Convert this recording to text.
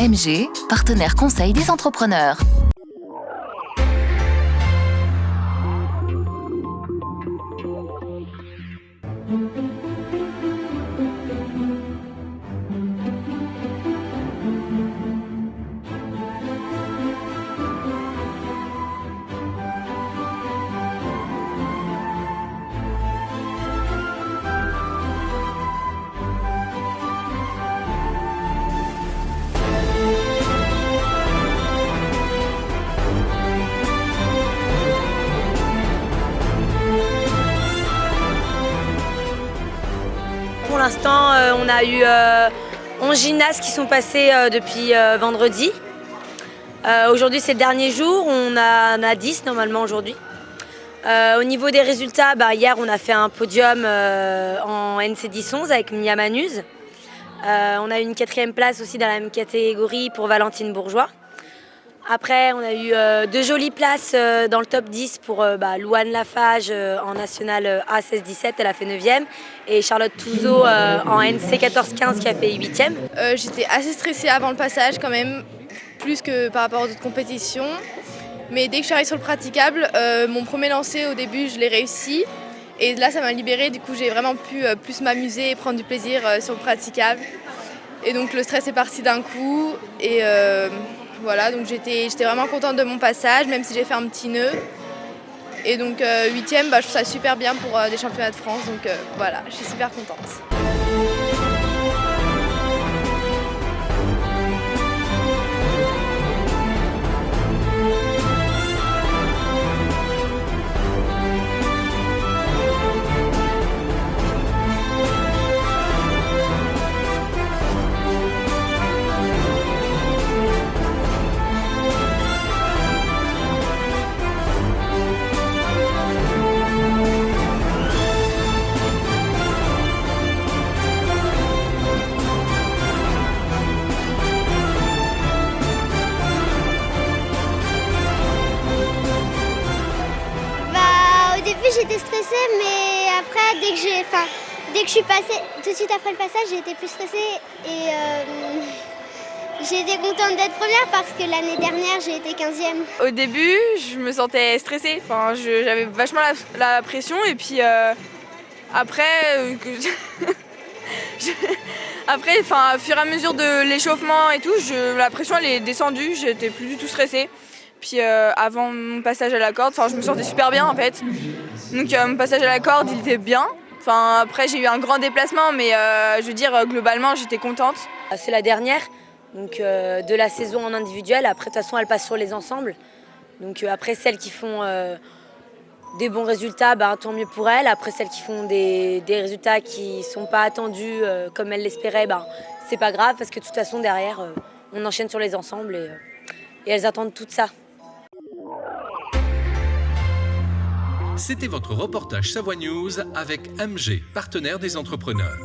MG, partenaire conseil des entrepreneurs. Pour l'instant, on a eu 11 gymnastes qui sont passés depuis vendredi. Aujourd'hui, c'est le dernier jour. On en a 10 normalement aujourd'hui. Au niveau des résultats, hier, on a fait un podium en NC10-11 avec Mia Manuz. On a eu une 4e place aussi dans la même catégorie pour Valentine Bourgeois. Après, on a eu 2 jolies places dans le top 10 pour Louane Lafage en national A16-17, elle a fait 9e. Et Charlotte Touzeau en NC 14-15 qui a fait 8e. J'étais assez stressée avant le passage quand même, plus que par rapport aux autres compétitions. Mais dès que je suis arrivée sur le praticable, mon premier lancer au début, je l'ai réussi. Et là, ça m'a libérée, du coup j'ai vraiment pu plus m'amuser et prendre du plaisir sur le praticable. Et donc le stress est parti d'un coup. Et voilà, donc j'étais vraiment contente de mon passage, même si j'ai fait un petit nœud. Et donc 8e, je trouve ça super bien pour des championnats de France. Donc voilà, je suis super contente. Au début j'étais stressée, mais après dès que je suis passée, tout de suite après le passage, j'ai été plus stressée et j'ai été contente d'être première parce que l'année dernière j'ai été 15e. Au début, je me sentais stressée, j'avais vachement la pression et puis après, après, au fur et à mesure de l'échauffement et tout, la pression elle est descendue, j'étais plus du tout stressée. Puis avant mon passage à la corde, je me sentais super bien en fait. Donc mon passage à la corde, il était bien. Après j'ai eu un grand déplacement, mais je veux dire globalement j'étais contente. C'est la dernière donc, de la saison en individuel. Après de toute façon elle passe sur les ensembles. Donc après celles qui font des bons résultats, tant mieux pour elles. Après celles qui font des résultats qui ne sont pas attendus comme elles l'espéraient, c'est pas grave parce que de toute façon derrière on enchaîne sur les ensembles et elles attendent tout ça. C'était votre reportage Savoie News avec MG, partenaire des entrepreneurs.